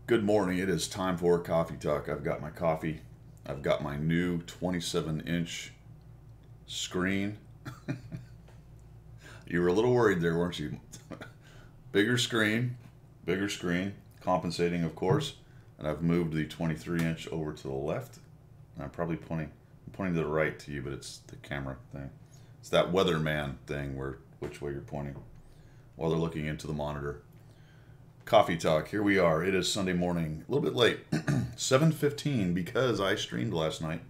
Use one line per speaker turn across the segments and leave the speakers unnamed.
Good morning. It is time for Coffee Talk. I've got my coffee. I've got my new 27-inch screen. You were a little worried there, weren't you? bigger screen, compensating, of course. And I've moved the 23-inch over to the left. And I'm probably pointing to the right to you, but it's the camera thing. It's that weatherman thing where which way you're pointing while they're looking into the monitor. Coffee Talk, here we are. It is Sunday morning, a little bit late, 7:15, because I streamed last night,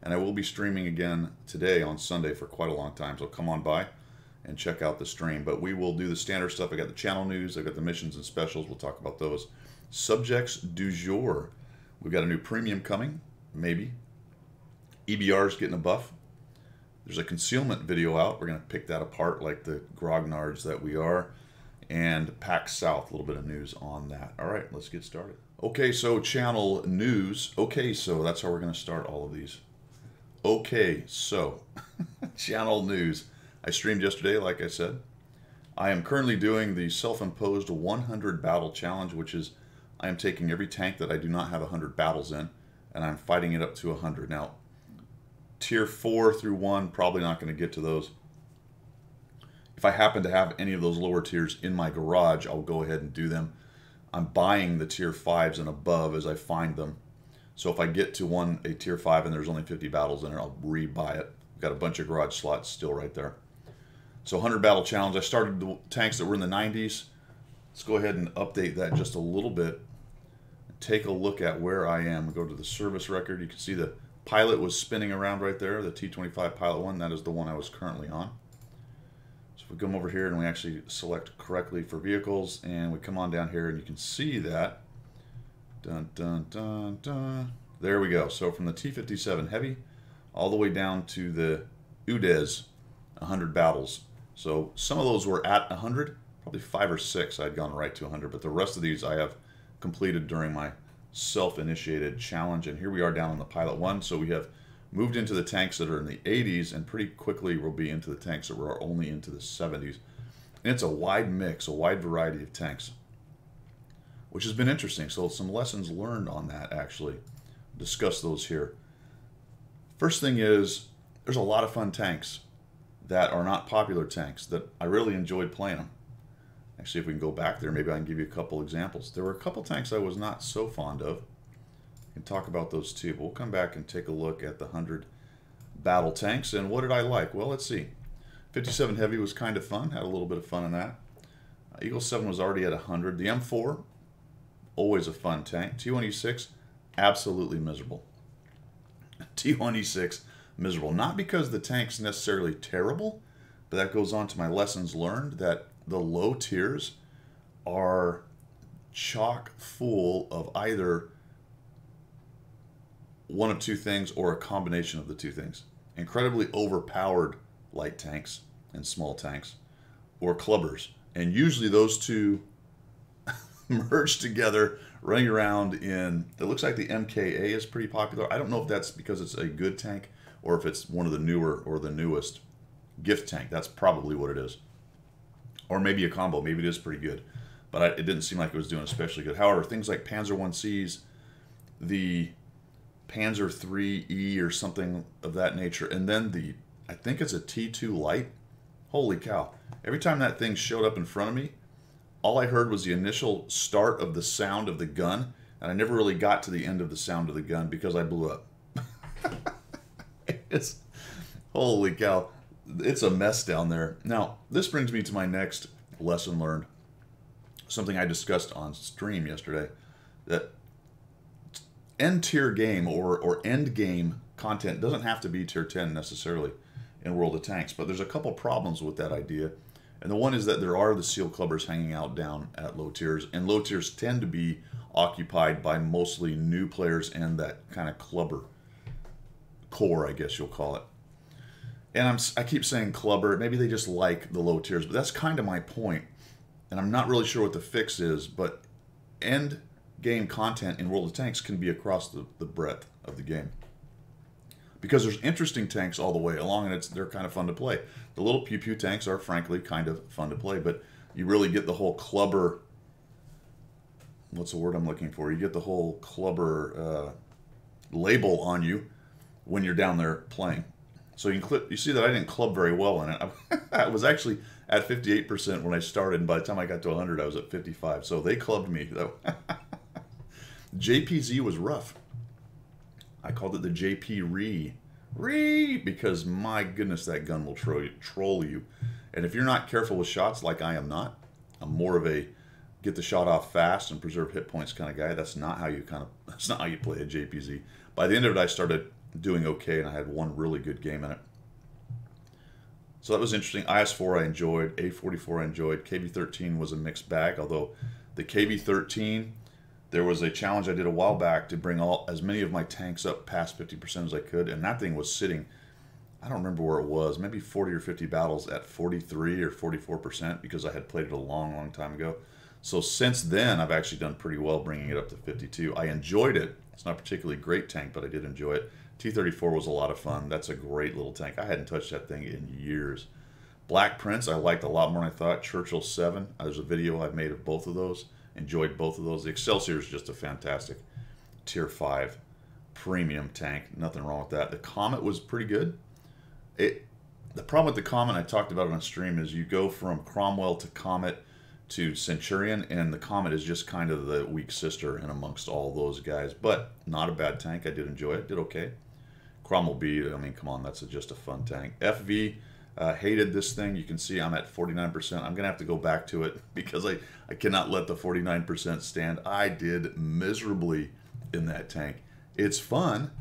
and I will be streaming again today on Sunday for quite a long time, so come on by and check out the stream. But we will do the standard stuff. I got the channel news, I got the missions and specials, we'll talk about those. Subjects du jour. We've got a new premium coming, maybe. EBR's getting a buff. There's a concealment video out. We're going to pick that apart like the grognards that we are. And PAX South, a little bit of news on that. All right, let's get started. Okay, so channel news. Okay, so that's how we're going to start all of these. Okay, so channel news. I streamed yesterday, like I said. I am currently doing the self-imposed 100 battle challenge, which is I am taking every tank that I do not have 100 battles in, and I'm fighting it up to 100. Now, tier 4 through 1, probably not going to get to those. If I happen to have any of those lower tiers in my garage, I'll go ahead and do them. I'm buying the tier 5s and above as I find them. So if I get to a tier 5 and there's only 50 battles in it, I'll rebuy it. I've got a bunch of garage slots still right there. So 100 battle challenge. I started the tanks that were in the 90s. Let's go ahead and update that just a little bit. Take a look at where I am. Go to the service record. You can see the pilot was spinning around right there, the T-25 Pilot 1. That is the one I was currently on. So if we come over here and we actually select correctly for vehicles, and we come on down here and you can see that. Dun, dun, dun, dun. There we go. So from the T-57 Heavy all the way down to the UDES 100 battles. So some of those were at 100, probably 5 or 6 I'd gone right to 100, but the rest of these I have completed during my self-initiated challenge. And here we are down on the Pilot 1. So we have moved into the tanks that are in the 80s, and pretty quickly we'll be into the tanks that were only into the 70s. And it's a wide mix, a wide variety of tanks, which has been interesting. So some lessons learned on that, actually. Discuss those here. First thing is, there's a lot of fun tanks that are not popular tanks that I really enjoyed playing them. Actually, if we can go back there, maybe I can give you a couple examples. There were a couple tanks I was not so fond of. And talk about those too, but we'll come back and take a look at the 100 battle tanks. And what did I like? Well, let's see. 57 Heavy was kind of fun, had a little bit of fun in that. Eagle 7 was already at 100. The M4, always a fun tank. T1E6, absolutely miserable. T1E6, miserable. Not because the tank's necessarily terrible, but that goes on to my lessons learned that the low tiers are chock full of either one of two things or a combination of the two things. Incredibly overpowered light tanks and small tanks, or clubbers. And usually those two merge together, running around in, it looks like the MKA is pretty popular. I don't know if that's because it's a good tank or if it's one of the newer or the newest gift tank. That's probably what it is. Or maybe a combo. Maybe it is pretty good. But it didn't seem like it was doing especially good. However, things like Panzer 1Cs, the Panzer 3E or something of that nature, and then I think it's a T2 Light. Holy cow. Every time that thing showed up in front of me, all I heard was the initial start of the sound of the gun, and I never really got to the end of the sound of the gun because I blew up. Holy cow. It's a mess down there. Now, this brings me to my next lesson learned. Something I discussed on stream yesterday, that end tier game or end game content doesn't have to be tier 10 necessarily in World of Tanks, but there's a couple problems with that idea. And the one is that there are the seal clubbers hanging out down at low tiers, and low tiers tend to be occupied by mostly new players and that kind of clubber core, I guess you'll call it. And I keep saying clubber, maybe they just like the low tiers, but that's kind of my point. And I'm not really sure what the fix is, but end game content in World of Tanks can be across the breadth of the game. Because there's interesting tanks all the way along, and they're kind of fun to play. The little pew-pew tanks are, frankly, kind of fun to play, but you really get the whole clubber... What's the word I'm looking for? You get the whole clubber label on you when you're down there playing. So you see that I didn't club very well in it. I was actually at 58% when I started, and by the time I got to 100, I was at 55. So they clubbed me, though. JPZ was rough. I called it the JP because my goodness, that gun will troll you. And if you're not careful with shots, like I am not, I'm more of a get the shot off fast and preserve hit points kind of guy. That's not how you play a JPZ. By the end of it, I started doing okay, and I had one really good game in it. So that was interesting. IS-4 I enjoyed, A44 I enjoyed, KV-13 was a mixed bag, although the KV-13, there was a challenge I did a while back to bring as many of my tanks up past 50% as I could, and that thing was sitting, I don't remember where it was, maybe 40 or 50 battles at 43 or 44% because I had played it a long, long time ago. So since then, I've actually done pretty well bringing it up to 52. I enjoyed it. It's not a particularly great tank, but I did enjoy it. T-34 was a lot of fun. That's a great little tank. I hadn't touched that thing in years. Black Prince I liked a lot more than I thought. Churchill 7, there's a video I've made of both of those. Enjoyed both of those. The Excelsior is just a fantastic Tier 5 premium tank. Nothing wrong with that. The Comet was pretty good. The problem with the Comet, I talked about it on stream, is you go from Cromwell to Comet to Centurion, and the Comet is just kind of the weak sister in amongst all those guys. But not a bad tank. I did enjoy it. Did okay. Cromwell B, I mean, come on, that's just a fun tank. FV, hated this thing. You can see I'm at 49%. I'm going to have to go back to it because I cannot let the 49% stand. I did miserably in that tank. It's fun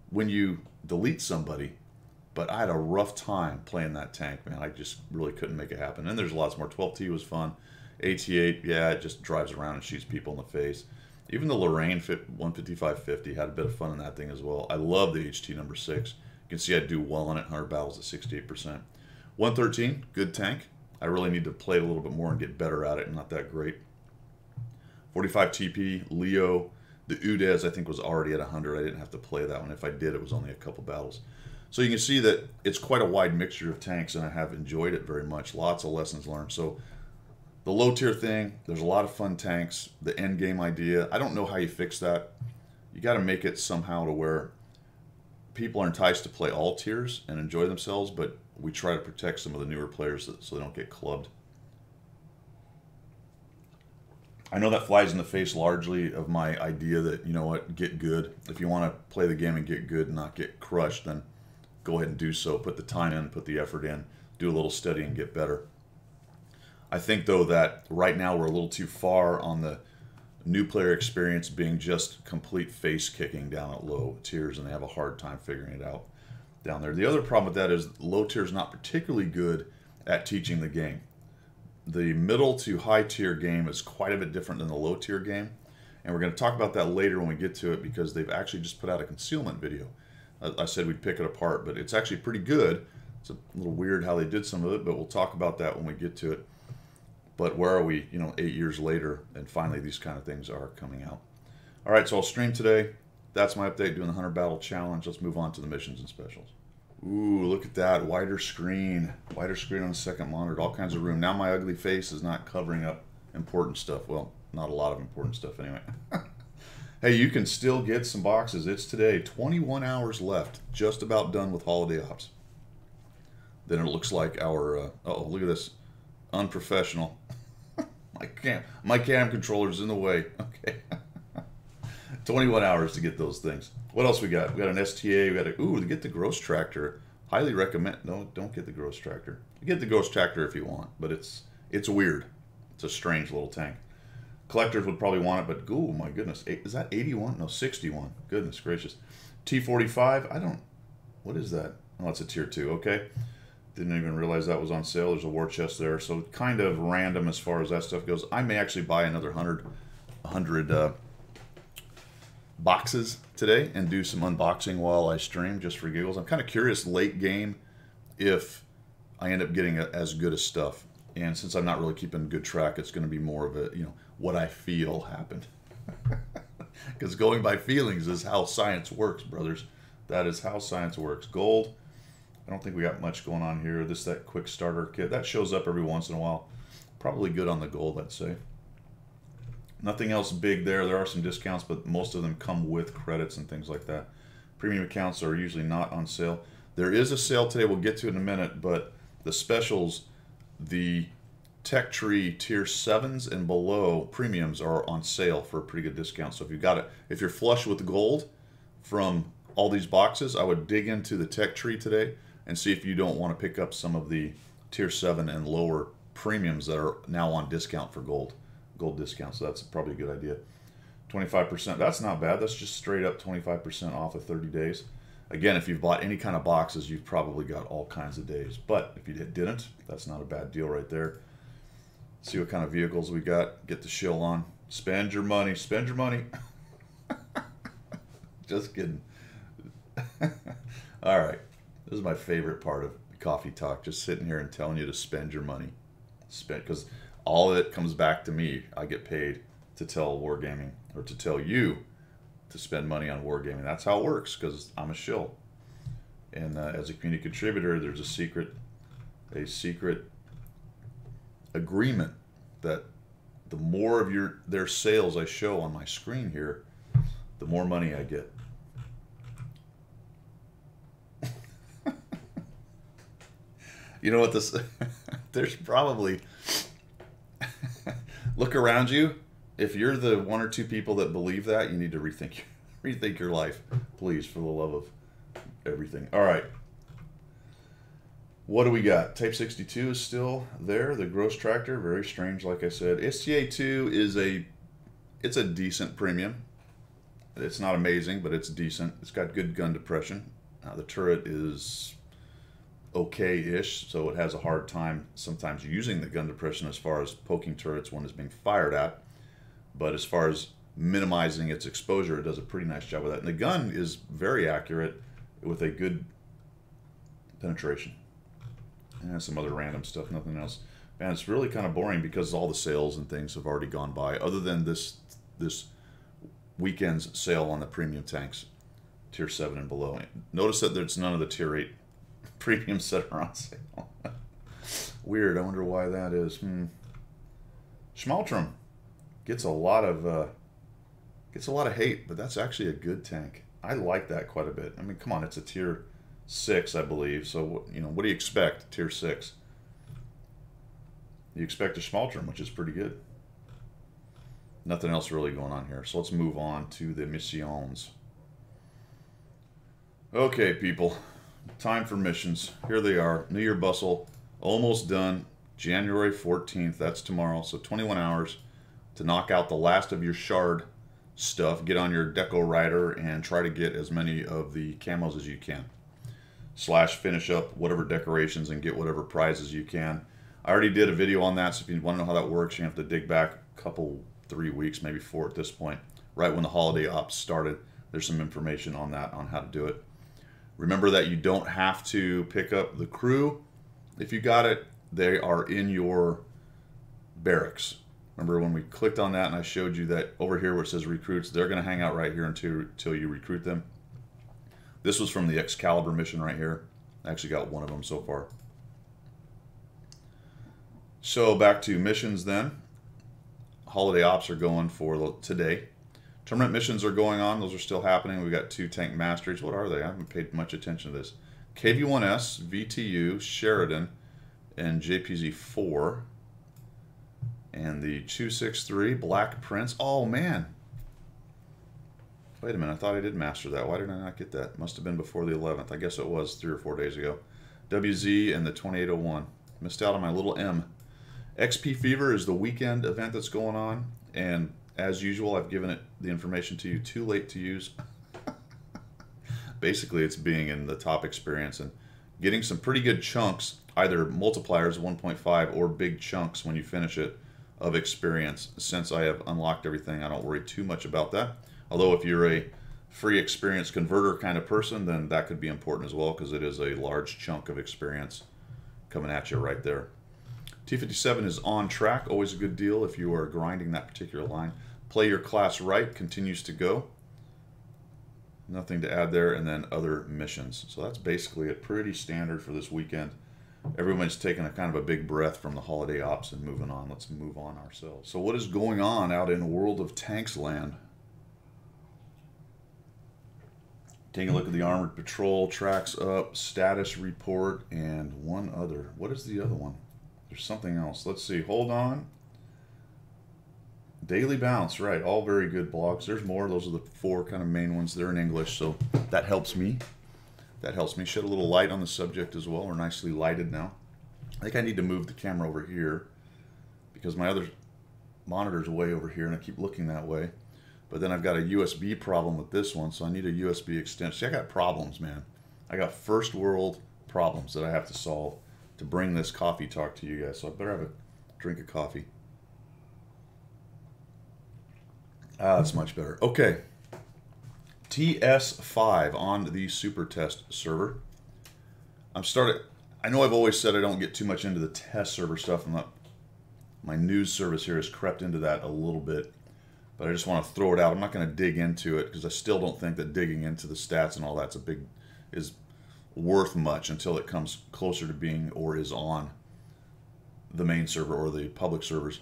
when you delete somebody, but I had a rough time playing that tank, man. I just really couldn't make it happen. And there's lots more. 12T was fun. AT8, yeah, it just drives around and shoots people in the face. Even the Lorraine 155-50 had a bit of fun in that thing as well. I love the HT number 6. You can see I do well on it, 100 battles at 68%. 113, good tank. I really need to play it a little bit more and get better at it. Not that great. 45 TP, Leo. The Udez, I think, was already at 100. I didn't have to play that one. If I did, it was only a couple battles. So you can see that it's quite a wide mixture of tanks, and I have enjoyed it very much. Lots of lessons learned. So the low tier thing, there's a lot of fun tanks. The end game idea, I don't know how you fix that. You got to make it somehow to where people are enticed to play all tiers and enjoy themselves, but we try to protect some of the newer players so they don't get clubbed. I know that flies in the face largely of my idea that, you know what, get good. If you want to play the game and get good and not get crushed, then go ahead and do so. Put the time in, put the effort in, do a little studying and get better. I think, though, that right now we're a little too far on the new player experience being just complete face kicking down at low tiers, and they have a hard time figuring it out down there. The other problem with that is low tier is not particularly good at teaching the game. The middle to high tier game is quite a bit different than the low tier game, and we're going to talk about that later when we get to it because they've actually just put out a concealment video. I said we'd pick it apart, but it's actually pretty good. It's a little weird how they did some of it, but we'll talk about that when we get to it. But where are we, 8 years later, and finally these kind of things are coming out. All right, so I'll stream today. That's my update, doing the 100 Battle Challenge. Let's move on to the missions and specials. Ooh, look at that, wider screen. Wider screen on the second monitor, all kinds of room. Now my ugly face is not covering up important stuff. Well, not a lot of important stuff anyway. Hey, you can still get some boxes. It's today, 21 hours left, just about done with holiday ops. Then it looks like our, uh-oh, look at this. Unprofessional. My cam controller's in the way. Okay. 21 hours to get those things. What else we got? We got an STA. We got to get the Gross Tractor. Highly recommend. No, don't get the Gross Tractor. Get the Gross Tractor if you want, but it's weird. It's a strange little tank. Collectors would probably want it, but oh my goodness, is that 81? No, 61. Goodness gracious. T45. What is that? Oh, it's a tier 2. Okay. Didn't even realize that was on sale. There's a war chest there, so kind of random as far as that stuff goes. I may actually buy another 100 boxes today and do some unboxing while I stream just for giggles. I'm kind of curious late game if I end up getting as good as stuff. And since I'm not really keeping good track, it's going to be more of a, what I feel happened. Because going by feelings is how science works, brothers. That is how science works. Gold, I don't think we got much going on here. That quick starter kit, that shows up every once in a while. Probably good on the gold, I'd say. Nothing else big there. There are some discounts, but most of them come with credits and things like that. Premium accounts are usually not on sale. There is a sale today. We'll get to it in a minute, but the specials, the Tech Tree Tier 7s and below premiums are on sale for a pretty good discount. So if you got it, if you're flush with gold from all these boxes, I would dig into the Tech Tree today and see if you don't want to pick up some of the Tier 7 and lower premiums that are now on discount for gold discount. So that's probably a good idea. 25%, that's not bad. That's just straight up 25% off of 30 days. Again, if you've bought any kind of boxes, you've probably got all kinds of days. But if you didn't, that's not a bad deal right there. See what kind of vehicles we got. Get the shill on. Spend your money. Spend your money. Just kidding. All right. This is my favorite part of Coffee Talk. Just sitting here and telling you to spend your money. Because all of it comes back to me. I get paid to tell Wargaming, or to tell you to spend money on Wargaming. That's how it works, because I'm a shill. And as a community contributor, there's a secret agreement that the more of their sales I show on my screen here, the more money I get. You know what this? There's probably look around you. If you're the one or two people that believe that, you need to rethink your life, please, for the love of everything. All right. What do we got? Type 62 is still there. The Gross Tractor, very strange, like I said. STA2 is it's a decent premium. It's not amazing, but it's decent. It's got good gun depression. The turret is okay-ish, so it has a hard time sometimes using the gun depression as far as poking turrets when it's being fired at. But as far as minimizing its exposure, it does a pretty nice job with that. And the gun is very accurate with a good penetration. And some other random stuff, nothing else. Man, it's really kind of boring because all the sales and things have already gone by, other than this weekend's sale on the premium tanks, Tier 7 and below. Notice that there's none of the Tier 8 premiums that are on sale. Weird, I wonder why that is. Schmaltrum gets a lot of hate, but that's actually a good tank. I like that quite a bit. I mean, come on, it's a Tier 6, I believe. So what do you expect? Tier 6. You expect a Schmaltrum, which is pretty good. Nothing else really going on here. So let's move on to the missions. Okay, people. Time for missions. Here they are. New Year Bustle. Almost done. January 14th. That's tomorrow. So 21 hours to knock out the last of your shard stuff. Get on your Deco Rider and try to get as many of the camos as you can. / finish up whatever decorations and get whatever prizes you can. I already did a video on that, so if you want to know how that works, you have to dig back a couple, 3 weeks, maybe 4 at this point. Right when the holiday ops started, there's some information on that, on how to do it. Remember that you don't have to pick up the crew. If you got it, they are in your barracks. Remember when we clicked on that and I showed you that over here where it says recruits, they're going to hang out right here until you recruit them. This was from the Excalibur mission right here. I actually got one of them so far. So back to missions then. Holiday ops are going for today. Tournament missions are going on. Those are still happening. We got 2 tank masteries. What are they? I haven't paid much attention to this. KV-1S, VTU, Sheridan, and JPZ-4. And the 263 Black Prince. Oh, man. Wait a minute. I thought I did master that. Why did I not get that? Must have been before the 11th. I guess it was 3 or 4 days ago. WZ and the 2801. Missed out on my little M. XP Fever is the weekend event that's going on. And as usual, I've given it the information to you too late to use. Basically, it's being in the top experience and getting some pretty good chunks, either multipliers 1.5 or big chunks when you finish it of experience. Since I have unlocked everything, I don't worry too much about that. Although if you're a free experience converter kind of person, then that could be important as well, because it is a large chunk of experience coming at you right there. T57 is on track, always a good deal if you are grinding that particular line. Play your class right continues to go. Nothing to add there, and then other missions. So that's basically it. Pretty standard for this weekend. Everyone's taking a kind of a big breath from the holiday ops and moving on. Let's move on ourselves. So what is going on out in World of Tanks land? Taking a look at the Armored Patrol, tracks up, status report, and one other. What is the other one? There's something else. Let's see. Hold on. Daily Bounce, right. All very good blogs. There's more. Those are the 4 kind of main ones. They're in English, so that helps me. That helps me shed a little light on the subject as well. We're nicely lighted now. I think I need to move the camera over here because my other monitor's way over here, and I keep looking that way. But then I've got a USB problem with this one, so I need a USB extension. See, I got problems, man. I got first world problems that I have to solve to bring this coffee talk to you guys. So I better have a drink of coffee. Ah, that's much better. Okay. TS5 on the super test server. I know I've always said I don't get too much into the test server stuff. My news service here has crept into that a little bit, but I just want to throw it out. I'm not going to dig into it because I still don't think that digging into the stats and all that's is worth much until it comes closer to being or is on the main server or the public servers.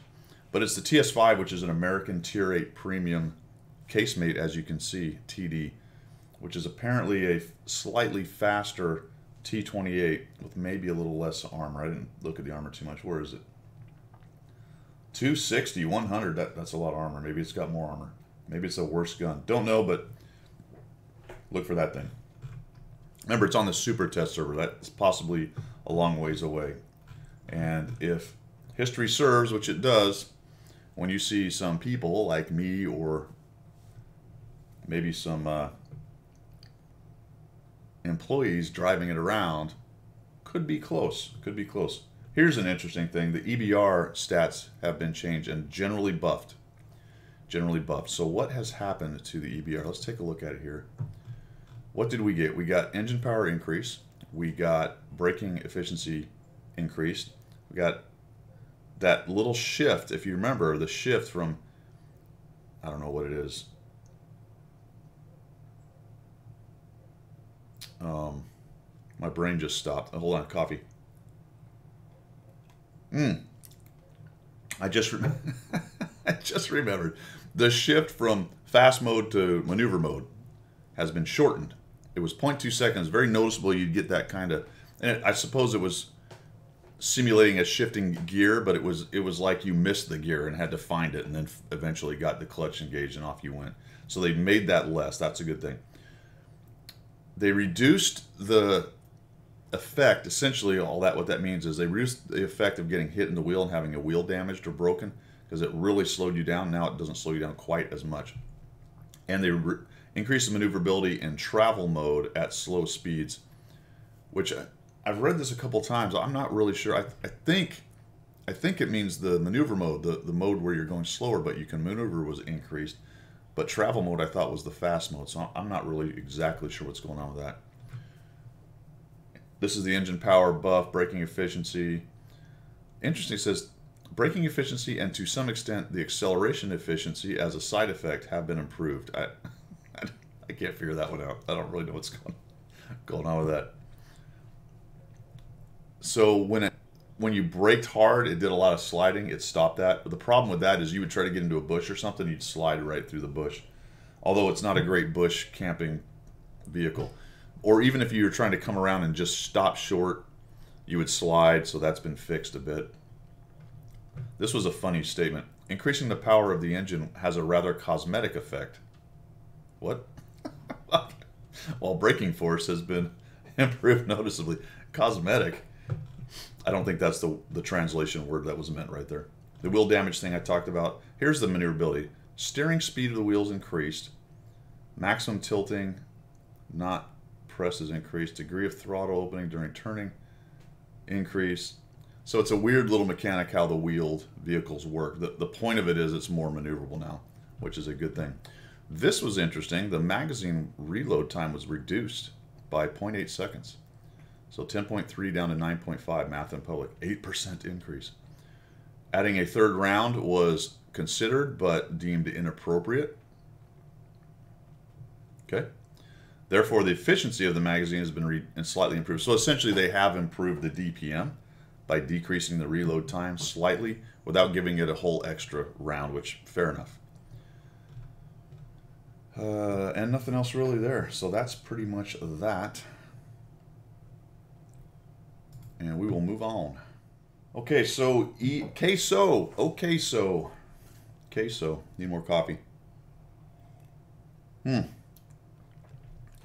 But it's the TS5, which is an American Tier 8 Premium casemate, as you can see, TD, which is apparently a slightly faster T28 with maybe a little less armor. I didn't look at the armor too much. Where is it? 260, 100. That's a lot of armor. Maybe it's got more armor. Maybe it's a worse gun. Don't know, but look for that thing. Remember, it's on the super test server. That's possibly a long ways away. And if history serves, which it does, when you see some people like me or maybe some employees driving it around, could be close. Could be close. Here's an interesting thing. The EBR stats have been changed and generally buffed. Generally buffed. So what has happened to the EBR? Let's take a look at it here. What did we get? We got engine power increase. We got braking efficiency increased. We got that little shift, if you remember, the shift from, I don't know what it is. My brain just stopped. Hold on, coffee. I just remembered. The shift from fast mode to maneuver mode has been shortened. It was 0.2 seconds. Very noticeable. You'd get that kind of, and I suppose it was simulating a shifting gear, but it was like you missed the gear and had to find it, and then eventually got the clutch engaged and off you went. So they made that less. That's a good thing. They reduced the effect. Essentially, what that means is they reduced the effect of getting hit in the wheel and having a wheel damaged or broken, because it really slowed you down. Now it doesn't slow you down quite as much. And they increased the maneuverability in travel mode at slow speeds, which I've read this a couple times. I'm not really sure. I think it means the maneuver mode, the mode where you're going slower but you can maneuver, was increased. But travel mode I thought was the fast mode, so I'm not really exactly sure what's going on with that. This is the engine power buff, braking efficiency. Interesting, it says braking efficiency and to some extent the acceleration efficiency as a side effect have been improved. I can't figure that one out. I don't really know what's going on with that. So when you braked hard, it did a lot of sliding. It stopped that. But the problem with that is you would try to get into a bush or something, you'd slide right through the bush. Although it's not a great bush camping vehicle. Or even if you were trying to come around and just stop short, you would slide. So that's been fixed a bit. This was a funny statement. Increasing the power of the engine has a rather cosmetic effect. What? While braking force has been improved noticeably. Cosmetic? I don't think that's the translation word that was meant right there. The wheel damage thing I talked about. Here's the maneuverability. Steering speed of the wheels increased. Maximum tilting not pressed is increased. Degree of throttle opening during turning increased. So it's a weird little mechanic how the wheeled vehicles work. The point of it is it's more maneuverable now, which is a good thing. This was interesting. The magazine reload time was reduced by 0.8 seconds. So 10.3 down to 9.5, math in public, 8% increase. Adding a third round was considered but deemed inappropriate. Okay. Therefore, the efficiency of the magazine has been slightly improved. So essentially, they have improved the DPM by decreasing the reload time slightly without giving it a whole extra round, which, fair enough. And nothing else really there. So that's pretty much that. And we will move on. Okay, so queso. Queso. Need more coffee.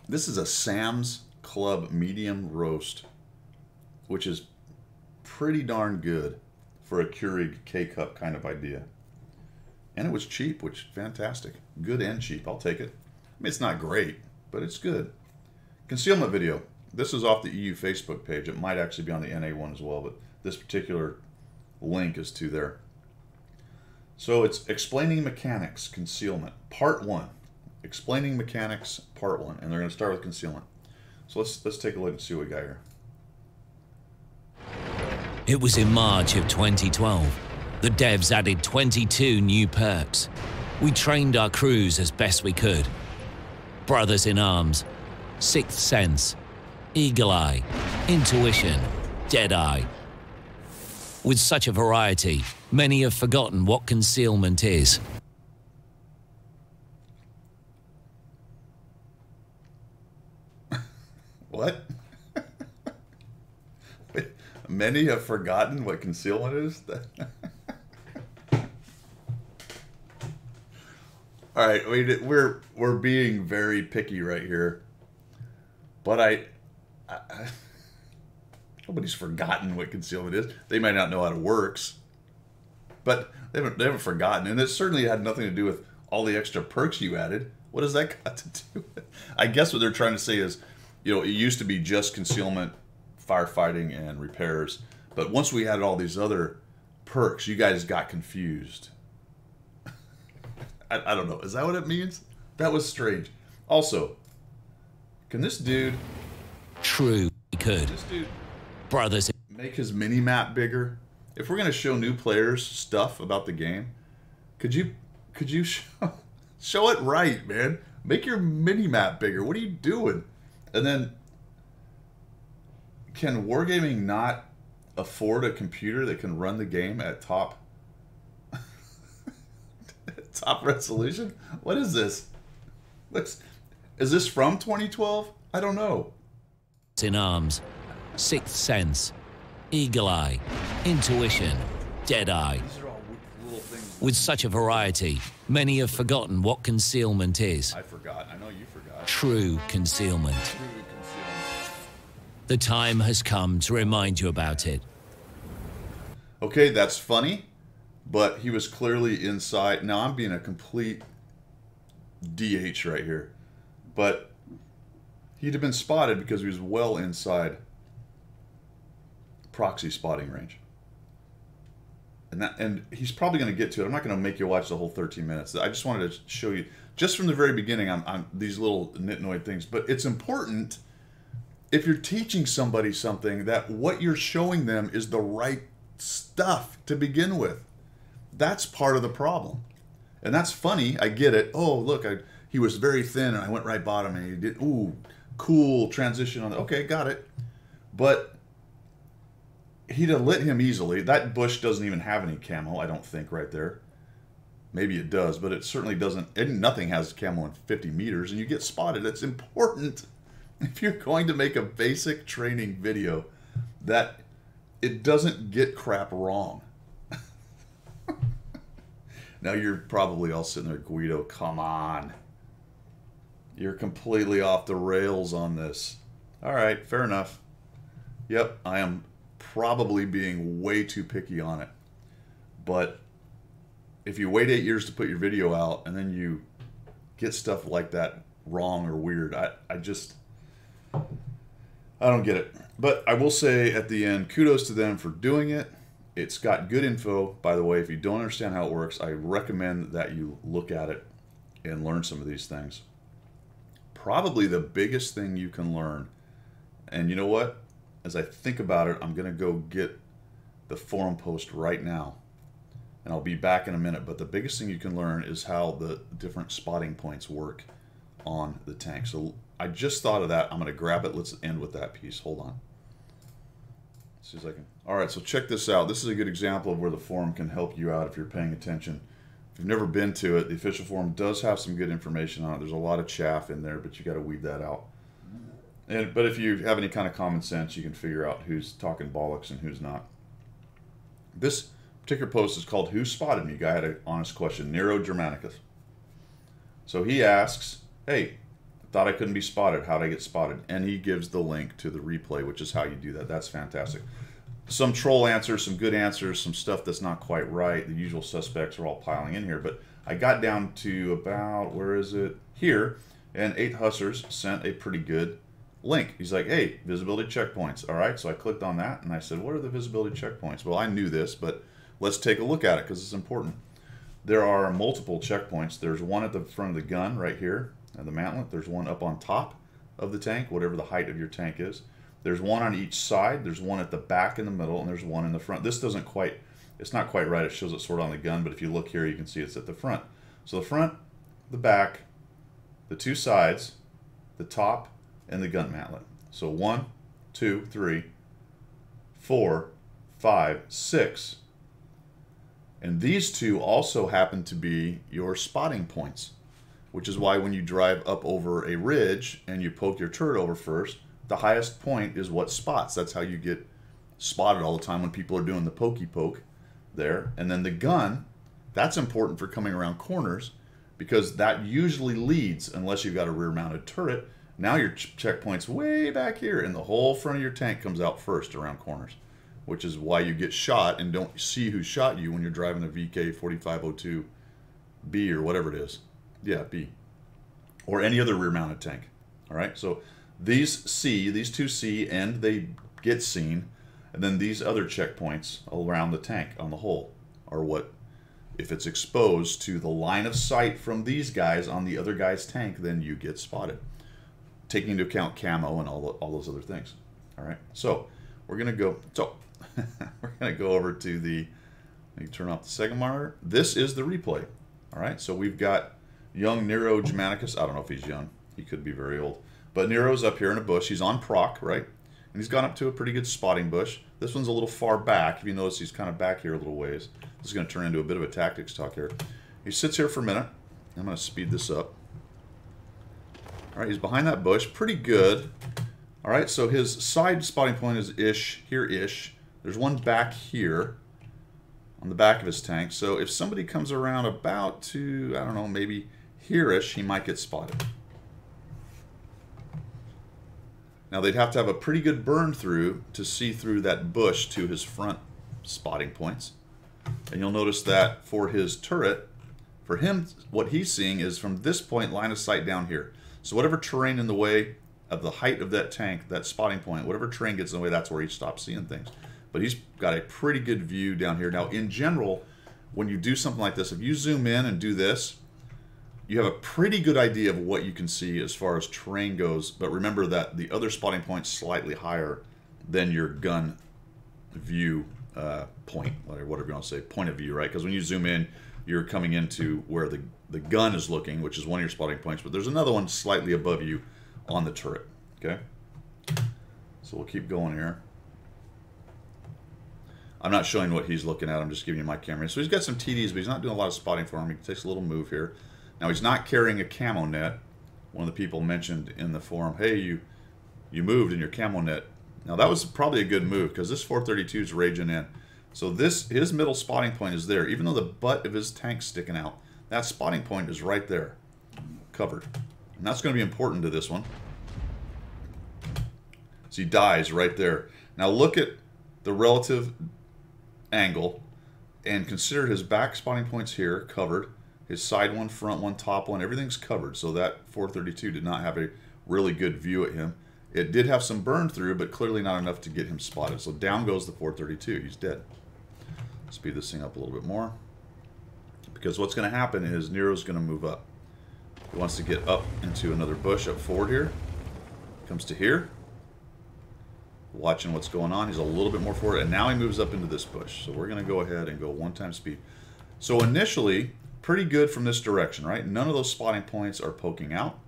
This is a Sam's Club medium roast, which is pretty darn good for a Keurig K-Cup kind of idea. And it was cheap, which is fantastic. Good and cheap. I'll take it. I mean, it's not great, but it's good. Concealment video. This is off the EU Facebook page. It might actually be on the NA one as well, but this particular link is to there. So it's explaining mechanics, concealment, part 1. Explaining mechanics, part 1. And they're going to start with concealment. So let's take a look and see what we got here.
It was in March of 2012. The devs added 22 new perks. We trained our crews as best we could. Brothers in Arms, Sixth Sense, Eagle Eye, Intuition, Dead Eye. With such a variety, many have forgotten what concealment is.
What? Many have forgotten what concealment is? All right, I mean, we're being very picky right here, but I nobody's forgotten what concealment is. They might not know how it works, but they haven't forgotten, and it certainly had nothing to do with all the extra perks you added. What does that got to do with it? I guess what they're trying to say is, you know, it used to be just concealment, firefighting, and repairs, but once we added all these other perks, you guys got confused. I don't know. Is that what it means? That was strange. Also, can this dude...
True, he could.
This dude...
Brothers...
Make his mini-map bigger? If we're going to show new players stuff about the game, could you show it right, man? Make your mini-map bigger. What are you doing? And then, can Wargaming not afford a computer that can run the game at top resolution? What is this? Is this from 2012? I don't know.
In Arms, Sixth Sense, Eagle Eye, Intuition, Dead Eye.
These are all little things.
With such a variety, many have forgotten what concealment is.
I forgot. I know you forgot.
True concealment.
True concealment.
The time has come to remind you about it.
Okay, that's funny, but he was clearly inside. Now, I'm being a complete DH right here, but he'd have been spotted because he was well inside proxy spotting range. And he's probably going to get to it. I'm not going to make you watch the whole 13 minutes. I just wanted to show you, just from the very beginning, I'm these little nitnoid things. But it's important, if you're teaching somebody something, that what you're showing them is the right stuff to begin with. That's part of the problem. And that's funny. I get it. Oh, look, he was very thin, and I went right bottom, and he did, ooh, cool transition on the, okay, got it. But he'd have lit him easily. That bush doesn't even have any camo, I don't think, right there. Maybe it does, but it certainly doesn't. Nothing has camo in 50 meters, and you get spotted. It's important, if you're going to make a basic training video, that it doesn't get crap wrong. Now you're probably all sitting there, Guido, come on. You're completely off the rails on this. All right, fair enough. Yep, I am probably being way too picky on it. But if you wait 8 years to put your video out and then you get stuff like that wrong or weird, I don't get it. But I will say at the end, kudos to them for doing it. It's got good info, by the way. If you don't understand how it works, I recommend that you look at it and learn some of these things. Probably the biggest thing you can learn, and you know what? As I think about it, I'm going to go get the forum post right now. and I'll be back in a minute. But the biggest thing you can learn is how the different spotting points work on the tank. So I just thought of that. I'm going to grab it. Let's end with that piece. Hold on. See if I can. All right, so check this out. This is a good example of where the forum can help you out if you're paying attention. If you've never been to it, the official forum does have some good information on it. There's a lot of chaff in there, but you got to weed that out. But if you have any kind of common sense, you can figure out who's talking bollocks and who's not. This particular post is called "Who Spotted Me?" Guy had an honest question. Nero Germanicus. So he asks, "Hey, thought I couldn't be spotted. How'd I get spotted?" And he gives the link to the replay, which is how you do that. That's fantastic. Some troll answers, some good answers, some stuff that's not quite right. The usual suspects are all piling in here. But I got down to about, where is it? Here. And 8 Hussers sent a pretty good link. He's like, hey, visibility checkpoints. All right, so I clicked on that and I said, what are the visibility checkpoints? Well, I knew this, but let's take a look at it because it's important. There are multiple checkpoints. There's one at the front of the gun right here, at the mantlet. There's one up on top of the tank, whatever the height of your tank is. There's one on each side. There's one at the back in the middle, and there's one in the front. This doesn't quite, it's not quite right. It shows it sort of on the gun, but if you look here, you can see it's at the front. So the front, the back, the 2 sides, the top, and the gun mantlet. So 1, 2, 3, 4, 5, 6. And these 2 also happen to be your spotting points, which is why when you drive up over a ridge and you poke your turret over first, the highest point is what spots. That's how you get spotted all the time when people are doing the pokey poke there. And then the gun, that's important for coming around corners because that usually leads, unless you've got a rear mounted turret. Now your checkpoint's way back here and the whole front of your tank comes out first around corners, which is why you get shot and don't see who shot you when you're driving the VK4502B or whatever it is. Yeah, B. Or any other rear mounted tank. All right, so these 2 see and they get seen, and then these other checkpoints around the tank on the whole are what, if it's exposed to the line of sight from these guys on the other guy's tank, then you get spotted, taking into account camo and all those other things. All right, so we're gonna go. So we're gonna go over to the. Let me turn off the second monitor. This is the replay. All right, so we've got young Nero Germanicus. I don't know if he's young. He could be very old. But Nero's up here in a bush. He's on proc, right? And he's gone up to a pretty good spotting bush. This one's a little far back. If you notice, he's kind of back here a little ways. This is going to turn into a bit of a tactics talk here. He sits here for a minute. I'm going to speed this up. All right, he's behind that bush. Pretty good. All right, so his side spotting point is here-ish. There's one back here on the back of his tank. So if somebody comes around about to, I don't know, maybe here-ish, he might get spotted. Now they'd have to have a pretty good burn through to see through that bush to his front spotting points. And you'll notice that for his turret, for him, what he's seeing is from this point, line of sight down here. So whatever terrain in the way of the height of that tank, that spotting point, whatever terrain gets in the way, that's where he stops seeing things. But he's got a pretty good view down here. Now in general, when you do something like this, if you zoom in and do this, you have a pretty good idea of what you can see as far as terrain goes, but remember that the other spotting point's slightly higher than your gun view point, whatever you want to say, point of view, right? Because when you zoom in, you're coming into where the gun is looking, which is one of your spotting points, but there's another one slightly above you on the turret, okay? So we'll keep going here. I'm not showing what he's looking at, I'm just giving you my camera. So he's got some TDs, but he's not doing a lot of spotting for him. He takes a little move here. Now he's not carrying a camo net. One of the people mentioned in the forum, hey, you moved in your camo net. Now that was probably a good move because this 432 is raging in. So his middle spotting point is there. Even though the butt of his tank's sticking out, that spotting point is right there, covered. And that's going to be important to this one. So he dies right there. Now look at the relative angle and consider his back spotting points here, covered. His side one, front one, top one, everything's covered. So that 432 did not have a really good view at him. It did have some burn through, but clearly not enough to get him spotted. So down goes the 432. He's dead. Speed this thing up a little bit more. Because what's going to happen is Nero's going to move up. He wants to get up into another bush up forward here. Comes to here. Watching what's going on. He's a little bit more forward. And now he moves up into this bush. So we're going to go ahead and go 1 time speed. So initially, pretty good from this direction, right? None of those spotting points are poking out.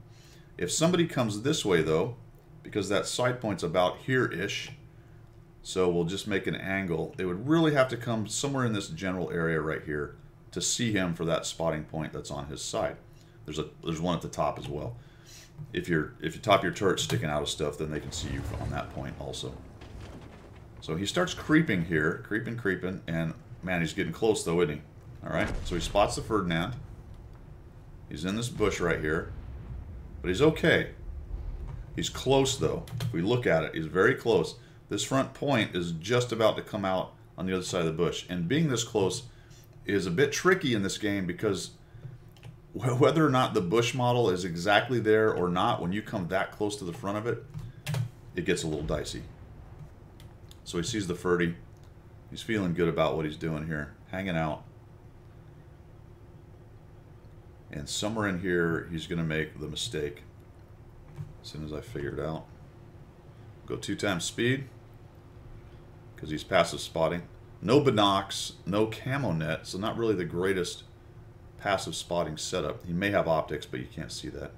If somebody comes this way though, because that side point's about here-ish, so we'll just make an angle, they would really have to come somewhere in this general area right here to see him for that spotting point that's on his side. There's one at the top as well. If your top of your turret's sticking out of stuff, then they can see you on that point also. So he starts creeping here, creeping, and man, he's getting close though, isn't he? All right, so he spots the Ferdinand. He's in this bush right here, but he's okay. He's close though. If we look at it, he's very close. This front point is just about to come out on the other side of the bush, and being this close is a bit tricky in this game because whether or not the bush model is exactly there or not, when you come that close to the front of it, it gets a little dicey. So he sees the Ferdy. He's feeling good about what he's doing here, hanging out. And somewhere in here, he's going to make the mistake. As soon as I figure it out. Go 2 times speed, because he's passive spotting. No binocs, no camo net, so not really the greatest passive spotting setup. He may have optics, but you can't see that.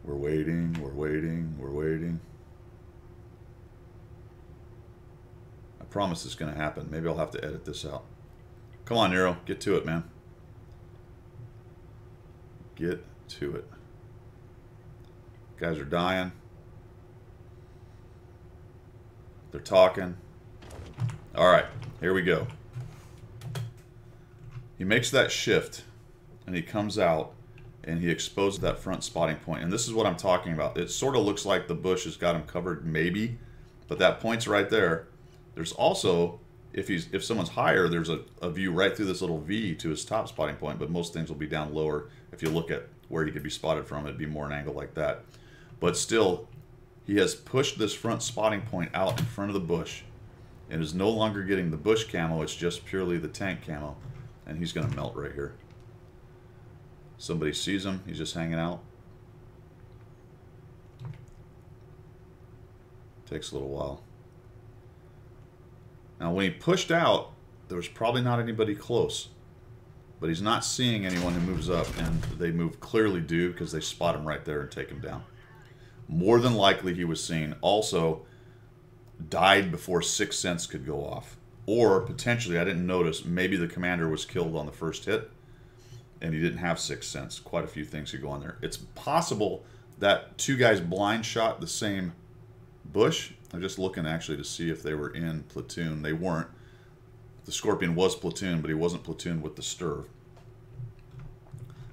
We're waiting. I promise it's going to happen. Maybe I'll have to edit this out. Come on, Nero. Get to it, man. Get to it. Guys are dying. They're talking. All right, here we go. He makes that shift, and he comes out, and he exposes that front spotting point. And this is what I'm talking about. It sort of looks like the bush has got him covered, maybe, but that point's right there. There's also, if someone's higher, there's a view right through this little V to his top spotting point, but most things will be down lower. If you look at where he could be spotted from, it'd be more an angle like that. But still, he has pushed this front spotting point out in front of the bush and is no longer getting the bush camo, it's just purely the tank camo. And he's going to melt right here. Somebody sees him, he's just hanging out. Takes a little while. Now when he pushed out, there was probably not anybody close. But he's not seeing anyone who moves up, and they move clearly due because they spot him right there and take him down. More than likely he was seen. Also, died before Sixth Sense could go off. Or, potentially, I didn't notice, maybe the commander was killed on the first hit, and he didn't have Sixth Sense. Quite a few things could go on there. It's possible that 2 guys blind shot the same bush. I'm just looking, actually, to see if they were in platoon. They weren't. The Scorpion was platoon, but he wasn't platooned with the Sturv.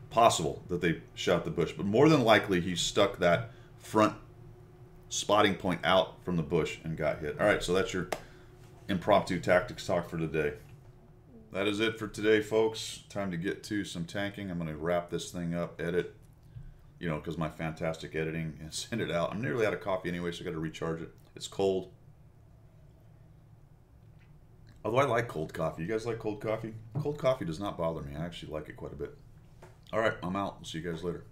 Possible that they shot the bush, but more than likely he stuck that front spotting point out from the bush and got hit. All right, so that's your impromptu tactics talk for today. That is it for today, folks. Time to get to some tanking. I'm going to wrap this thing up, edit, you know, because my fantastic editing, and send it out. I'm nearly out of coffee anyway, so I got to recharge it. It's cold. Although I like cold coffee. You guys like cold coffee? Cold coffee does not bother me. I actually like it quite a bit. All right, I'm out. We'll see you guys later.